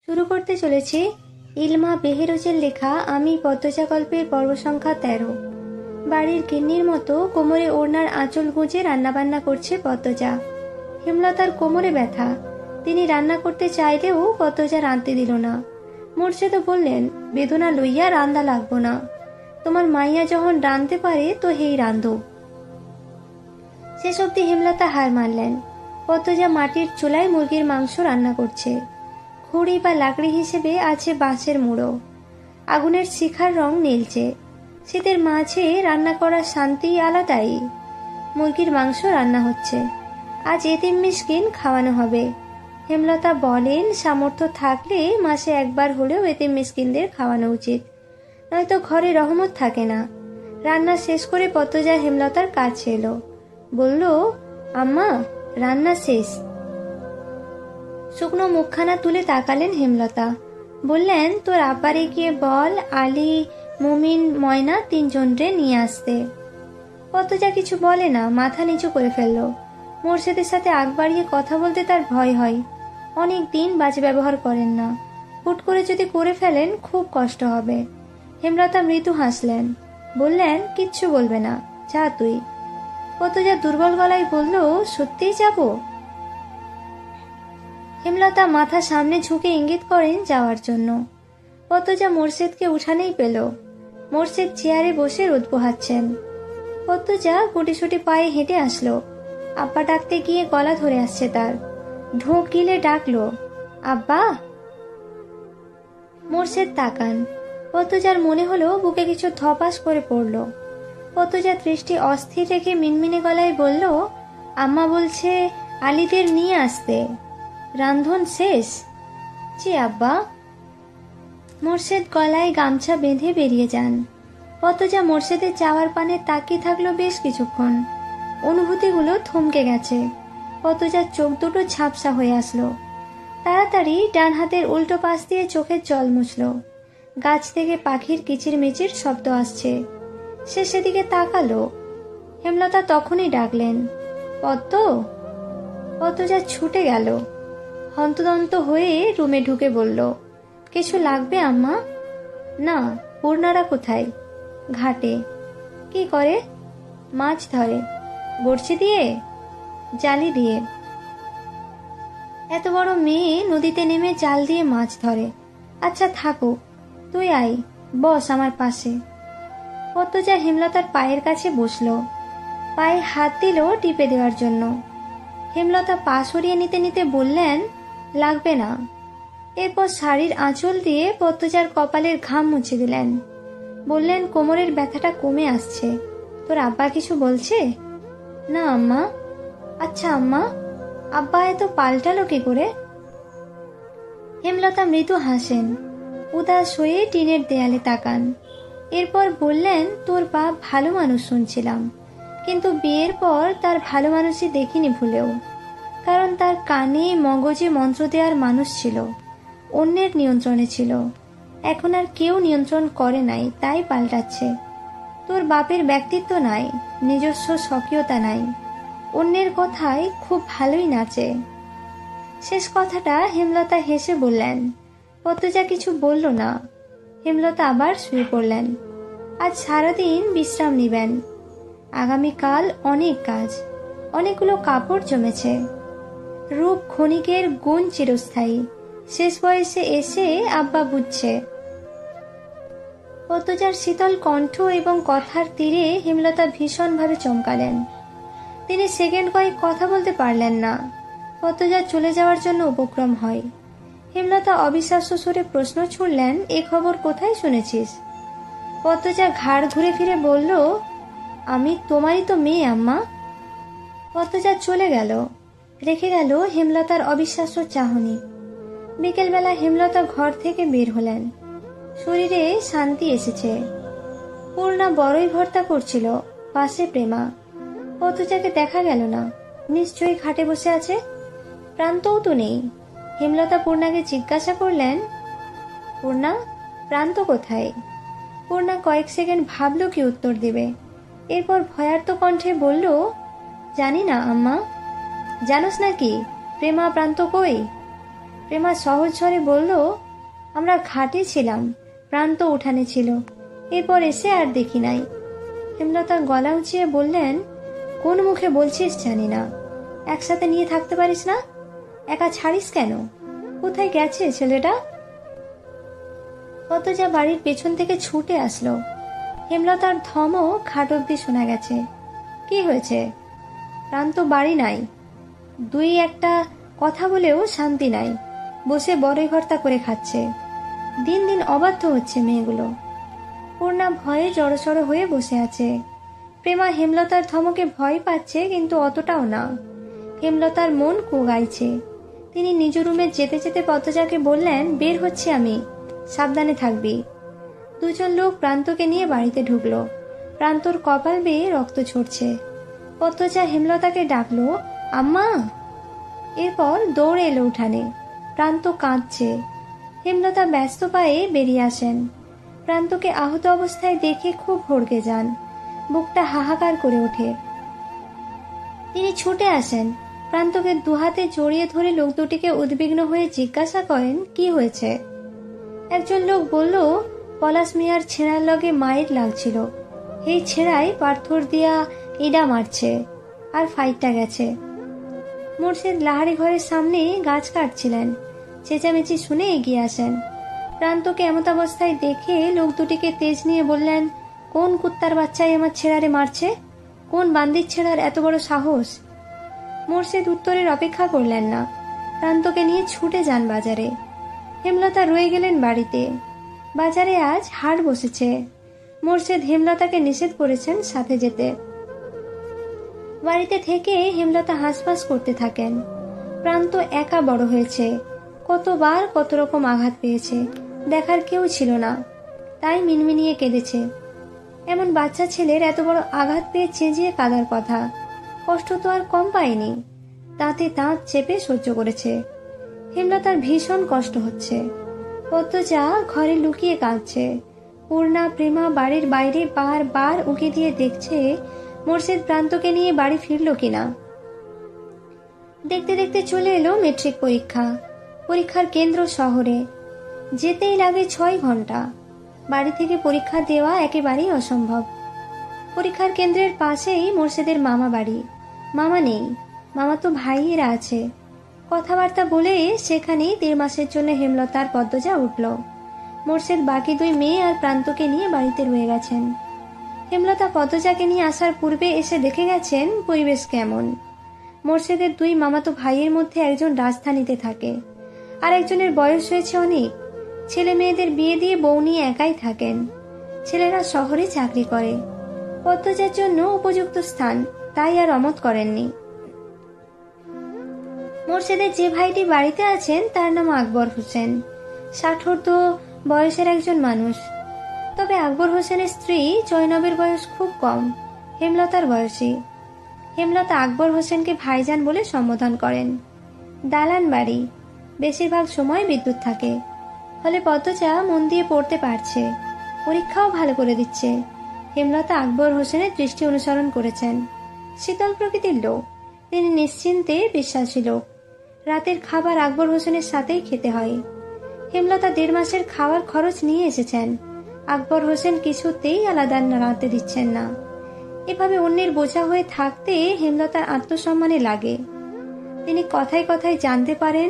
শুরু করতে চলেছি ইলমা বেহেরোজের লেখা আমি পদ্মজা গল্পের পর্ব সংখ্যা 13। বাড়ির গিন্নির মতো কোমরে ওড়নার আঁচল গুঁজে রান্নাবান্না করছে পদ্মজা। হেমলতার কোমরে ব্যথা, তিনি রান্না করতে চাইলেও পদ্মজা রাঁধতে দিল না। মোর্শেদও বললেন, বেদনা লইয়া রান্দা লাগবো না, তোমার মাইয়া যখন রাঁধতে পারে তো হেই রাঁধো। শেষ অব্দি হেমলতা হার মানলেন। পদ্মজা মাটির চুলায় মুরগির মাংস রান্না করছে। খড়ি বা লাকড়ি হিসেবে আছে বাঁশের মুড়ো। আগুনের শিখার রং নীলচে। শীতের মাঝে রান্না করার শান্তি আলাদাই। মুরগির মাংস রান্না হচ্ছে। আজ এতিম মিসকিন খাওয়ানো হবে। হেমলতা বলেন, সামর্থ্য থাকলে মাসে একবার হলেও এতিম মিসকিনদের খাওয়ানো উচিত, নয়তো ঘরে রহমত থাকে না। রান্না শেষ করে পদ্মজা হেমলতার কাছে এলো, বলল, আম্মা রান্না শেষ। শুকনো মুখখানা তুলে তাকালেন হেমলতা। বললেন, তোর আব্বারে গিয়ে বল আলী, মুমিন, ময়না 3 জনরে নিয়ে আসতে। পদ্মজা কিছু বলে না, মাথা নিচু করে ফেলল। মোর্শেদের সাথে আগ বাড়িয়ে কথা বলতে তার ভয় হয়। অনেক দিন বাজে ব্যবহার করেন না, হুট করে যদি করে ফেলেন খুব কষ্ট হবে। হেমলতা মৃদু হাসলেন, বললেন, কিচ্ছু বলবে না, যা তুই। পদ্মজা দুর্বল গলায় বলল, সত্যিই যাব? হেমলতা মাথা সামনে ঝুঁকে ইঙ্গিত করেন যাওয়ার জন্য। পদ্মজা মোর্শেদকে উঠানেই পেল। মোর্শেদ চেয়ারে বসে রোদ পোহাচ্ছেন। পদ্মজা গুটিসুটি পায়ে হেঁটে আসলো। আব্বা ডাকতে গিয়ে গলা ধরে আসছে তার। ঢোক গিলে ডাকলো, আব্বা। মোর্শেদ তাকান। পদ্মজার মনে হলো বুকে কিছু ধপাস করে পড়ল। পদ্মজার দৃষ্টি অস্থির রেখে মিনমিনে গলায় বলল, আম্মা বলছে আলীদের নিয়ে আসতে। রান্ধন শেষ? জি আব্বা। মোর্শেদ গলায় গামছা বেঁধে বেরিয়ে যান। পদ্মজা মোর্শেদের যাওয়ার পানে তাকিয়ে থাকলো বেশ কিছুক্ষণ। অনুভূতিগুলো থমকে গেছে। পদ্মজার চোখ দুটো ঝাপসা হয়ে আসলো। তাড়াতাড়ি ডান হাতের উল্টো পাশ দিয়ে চোখের জল মুছল। গাছ থেকে পাখির কিচিরমিচির শব্দ আসছে। সে সেদিকে তাকালো। হেমলতা তখনই ডাকলেন, পদ্ম। পদ্মজা ছুটে গেল। হন্তদন্ত হয়ে রুমে ঢুকে বলল, কিছু লাগবে আম্মা? না। পূর্ণারা কোথায়? ঘাটে। কি করে? মাছ ধরে। বড়শি দিয়ে? জালি দিয়ে। এত বড় মেয়ে নদীতে নেমে জাল দিয়ে মাছ ধরে। আচ্ছা থাকুক, তুই আয়, বস আমার পাশে। পদ্মজা হেমলতার পায়ের কাছে বসল। পায়ে হাত দিল টিপে দেওয়ার জন্য। হেমলতা পা সরিয়ে নিতে নিতে বললেন, লাগবে না। এরপর শাড়ির আঁচল দিয়ে পদ্মজার কপালের ঘাম মুছে দিলেন। বললেন, কোমরের ব্যথাটা কমে আসছে। তোর আব্বা কিছু বলছে? না আম্মা। আচ্ছা আম্মা, আব্বা এত পাল্টালো কি করে? হেমলতা মৃদু হাসেন। উদাস হয়ে টিনের দেয়ালে তাকান। এরপর বললেন, তোর বাপ ভালো মানুষ শুনছিলাম, কিন্তু বিয়ের পর তার ভালো মানুষই দেখিনি ভুলেও। কারণ তার কানে মগজে মন্ত্র দেওয়ার মানুষ ছিল, অন্যের নিয়ন্ত্রণে ছিল। এখন আর কেউ নিয়ন্ত্রণ করে নাই, তাই পাল্টাচ্ছে। তোর বাপের ব্যক্তিত্ব নাই, নিজস্ব স্বকীয়তা নাই, অন্যের কথায় খুব ভালোই নাচে। শেষ কথাটা হেমলতা হেসে বললেন। পদ্মজা কিছু বলল না। হেমলতা আবার শুয়ে পড়লেন। আজ সারাদিন বিশ্রাম নিবেন। আগামীকাল অনেক কাজ, অনেকগুলো কাপড় জমেছে। রূপ ক্ষণিকের, গুণ চিরস্থায়ী। শেষ বয়সে এসে আব্বা বুঝছে। পদ্মজার শীতল কণ্ঠ এবং কথার তীরে হেমলতা ভীষণভাবে চমকালেন। তিনি সেকেন্ড কয়েক কথা বলতে পারলেন না। পদ্মজা চলে যাওয়ার জন্য উপক্রম হয়। হেমলতা অবিশ্বাস্য সুরে প্রশ্ন ছুড়লেন, এ খবর কোথায় শুনেছিস? পদ্মজা ঘাড় ঘুরে ফিরে বলল, আমি তোমারই তো মেয়ে আম্মা। পদ্মজা চলে গেল, রেখে গেল হেমলতার অবিশ্বাস্য চাহনি। বিকেলবেলা হেমলতা ঘর থেকে বের হলেন। শরীরে শান্তি এসেছে। পূর্ণা বড়ই ভর্তা করছিল, পাশে প্রেমা। পদ্মজাকে দেখা গেল না, নিশ্চয়ই খাটে বসে আছে। প্রান্তও তো নেই। হেমলতা পূর্ণাকে জিজ্ঞাসা করলেন, পূর্ণা, প্রান্ত কোথায়? পূর্ণা কয়েক সেকেন্ড ভাবল কি উত্তর দেবে। এরপর ভয়ার্ত কণ্ঠে বলল, জানি না আম্মা। জানোস নাকি প্রেমা প্রান্ত কই? প্রেমা সহজ স্বরে বলল, আমরা ঘাটে ছিলাম, প্রান্ত উঠানে ছিল, এরপর এসে আর দেখি নাই। হেমলতা গলা উঁচিয়ে বললেন, কোন মুখে বলছিস জানি না, একসাথে নিয়ে থাকতে পারিস না? একা ছাড়িস কেন? কোথায় গেছে ছেলেটা? পদ্মজা বাড়ির পেছন থেকে ছুটে আসলো। হেমলতার ধমও খাট অব্দি শোনা গেছে। কি হয়েছে? প্রান্ত বাড়ি নাই। দুই একটা কথা বলেও শান্তি নাই, বসে বড়ই ভর্তা করে খাচ্ছে। দিন দিন অবাধ্য হচ্ছে মেয়েগুলো। পূর্ণা ভয়ে জড়সড় হয়ে বসে আছে। প্রেমা হেমলতার ধমকে ভয় পাচ্ছে, কিন্তু অতটাও না। হেমলতার মন কুগাইছে। তিনি নিজ রুমে যেতে যেতে পদ্মজাকে বললেন, বের হচ্ছে আমি, সাবধানে থাকবি। দুজন লোক প্রান্তকে নিয়ে বাড়িতে ঢুকলো। প্রান্তর কপাল বেয়ে রক্ত ঝরছে। পদ্মজা হেমলতাকে ডাকলো, আম্মা। এরপর দৌড়ে এলো উঠানে। প্রান্ত কাঁদছে। হেমলতা ব্যস্ত পায়ে বেরিয়ে আসেন। প্রান্তকে আহত অবস্থায় দেখে খুব ভড়কে যান। বুকটা হাহাকার করে ওঠে। তিনি ছুটে আসেন, প্রান্তকে দুহাতে জড়িয়ে ধরে লোক দুটিকে উদ্বিগ্ন হয়ে জিজ্ঞাসা করেন, কি হয়েছে? একজন লোক বলল, পলাশ মিয়ার ছেঁড়ার লগে মায়ের লাগছিল, এই ছেঁড়াই পাথর দিয়া ইডা মারছে, আর ফাইটটা গেছে। মুর্শিদ লাহারি ঘরের সামনে গাছ কাটছিলেন। চেঁচামেচি শুনে এগিয়ে আসেন। প্রান্তকে এমতাবস্থায় দেখে লোক দুটিকে তেজ নিয়ে বললেন, কোন কুত্তার বাচ্চাই আমার ছেঁড়ারে মারছে? কোন বান্দির ছেঁড়ার এত বড় সাহস? মুর্শিদ উত্তরের অপেক্ষা করলেন না, প্রান্তকে নিয়ে ছুটে যান বাজারে। হেমলতা রয়ে গেলেন বাড়িতে। বাজারে আজ হাট বসেছে। মুর্শিদ হেমলতাকে নিষেধ করেছেন সাথে যেতে। বাড়িতে থেকে হেমলতা হাঁসফাঁস করতে থাকেন। প্রান্ত একা বড় হয়েছে, কতবার কত রকম আঘাত পেয়েছে, দেখার কেউ ছিল না, তাই মিনমিনিয়ে কেঁদেছে। এমন বাচ্চা ছেলের এত বড় আঘাত পেয়ে চেঁচিয়ে কাঁদার কথা, কষ্ট তো আর কম পায়নি, তাতে দাঁত চেপে সহ্য করেছে। হেমলতার ভীষণ কষ্ট হচ্ছে। পদ্মজা ঘরে লুকিয়ে কাঁদছে। পূর্ণা, প্রেমা বাড়ির বাইরে বারবার উঁকি দিয়ে দেখছে মুর্শিদ প্রান্তকে নিয়ে বাড়ি ফিরল কিনা। দেখতে দেখতে চলে এলো মেট্রিক পরীক্ষা। পরীক্ষার কেন্দ্র শহরে, যেতেই লাগে 6 ঘন্টা। বাড়ি থেকে পরীক্ষা দেওয়া একেবারেই অসম্ভব। পরীক্ষার কেন্দ্রের পাশেই মুর্শিদের মামা বাড়ি। মামা নেই, মামা তো ভাইয়েরা আছে। কথাবার্তা বলে সেখানেই 1.5 মাসের জন্য হেমলতার পদ্মজা উঠল। মুর্শিদ বাকি 2 মেয়ে আর প্রান্তকে নিয়ে বাড়িতে রয়ে গেছেন। হেমলতা পদ্মজাকে নিয়ে আসার পূর্বে এসে দেখে গেছেন পরিবেশ কেমন। মুর্শিদের 2 মামাতো ভাইয়ের মধ্যে একজন রাজধানীতে থাকে, আর একজনের বয়স হয়েছে অনেক। ছেলে মেয়েদের বিয়ে দিয়ে বউ নিয়ে একাই থাকেন। ছেলেরা শহরে চাকরি করে। পদ্মজার জন্য উপযুক্ত স্থান, তাই আর অমত করেননি। মুর্শিদের যে ভাইটি বাড়িতে আছেন তার নাম আকবর হোসেন। 60 বয়সের একজন মানুষ। তবে আকবর হোসেনের স্ত্রী জয়নবের বয়স খুব কম, হেমলতার বয়সী। হেমলতা আকবর হোসেনকে ভাইজান বলে সম্বোধন করেন। দালান বাড়ি, বেশিরভাগ সময় বিদ্যুৎ থাকে, ফলে পদ্মজা মন দিয়ে পড়তে পারছে, পরীক্ষাও ভালো করে দিচ্ছে। হেমলতা আকবর হোসেনের দৃষ্টি অনুসরণ করেছেন। শীতল প্রকৃতির লোক, তিনি নিশ্চিন্তে বিশ্বাসী লোক। রাতের খাবার আকবর হোসেনের সাথেই খেতে হয়। হেমলতা 1.5 মাসের খাওয়ার খরচ নিয়ে এসেছেন। আকবর হোসেন কিছুতেই আলাদা রাতে দিচ্ছেন না। এভাবে অন্যের বোঝা হয়ে থাকতে হেমলতার আত্মসম্মানে লাগে। তিনি কথায় কথায় জানতে পারেন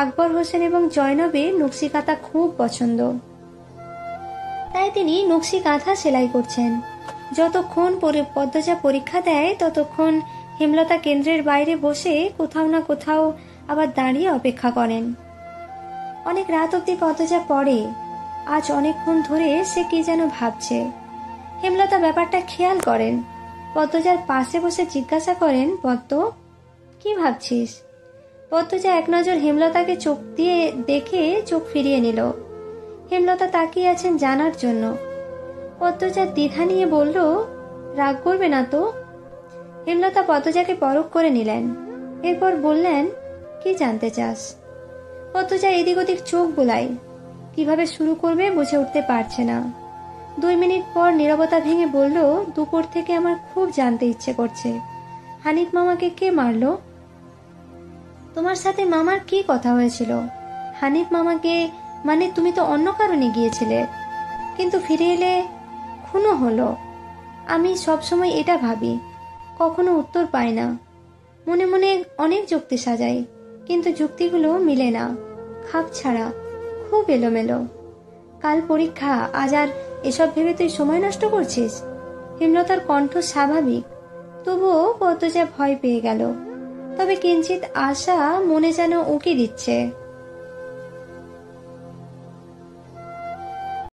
আকবর হোসেন এবং জয়নবের নকশি কাঁথা খুব পছন্দ। তাই তিনি নকশি কাঁথা সেলাই করছেন। যতক্ষণ পদ্মজা পরীক্ষা দেয় ততক্ষণ হেমলতা কেন্দ্রের বাইরে বসে কোথাও না কোথাও আবার দাঁড়িয়ে অপেক্ষা করেন। অনেক রাত অব্দি পদ্মজা পড়ে। আজ অনেকক্ষণ ধরে সে কি যেন ভাবছে। হেমলতা ব্যাপারটা খেয়াল করেন। পদ্মজার পাশে বসে জিজ্ঞাসা করেন, পদ্ম, কি ভাবছিস? পদ্মজা এক নজর হেমলতাকে চোখ দিয়ে দেখে চোখ ফিরিয়ে নিল। হেমলতা তাকিয়ে আছেন জানার জন্য। পদ্মজা দ্বিধা নিয়ে বলল, রাগ করবে না তো? হেমলতা পদ্মজাকে পরখ করে নিলেন। এরপর বললেন, কি জানতে চাস? পদ্মজা এদিক ওদিক চোখ বুলায়। কিভাবে শুরু করবে বুঝে উঠতে পারছে না। 2 মিনিট পর নীরবতা ভেঙে বলল, দুপুর থেকে আমার খুব জানতে ইচ্ছে করছে। হানিফ মামাকে কে মারলো? তোমার সাথে মামার কি কথা হয়েছিল? হানিফ মামাকে, মানে তুমি তো অন্য কারণে গিয়েছিলে, কিন্তু ফিরে এলে খুনও হলো। আমি সবসময় এটা ভাবি, কখনো উত্তর পাই না। মনে মনে অনেক যুক্তি সাজাই, কিন্তু যুক্তিগুলো মিলে না, খাপ ছাড়া, খুব এলোমেলো। কাল পরীক্ষা, আজ আর এসব ভেবে তুই সময় নষ্ট করছিস? হেমলতার কণ্ঠ স্বাভাবিক, তবুও পদ্মজা ভয় পেয়ে গেল। তবে কিঞ্চিত আশা মনে যেন উকি দিচ্ছে।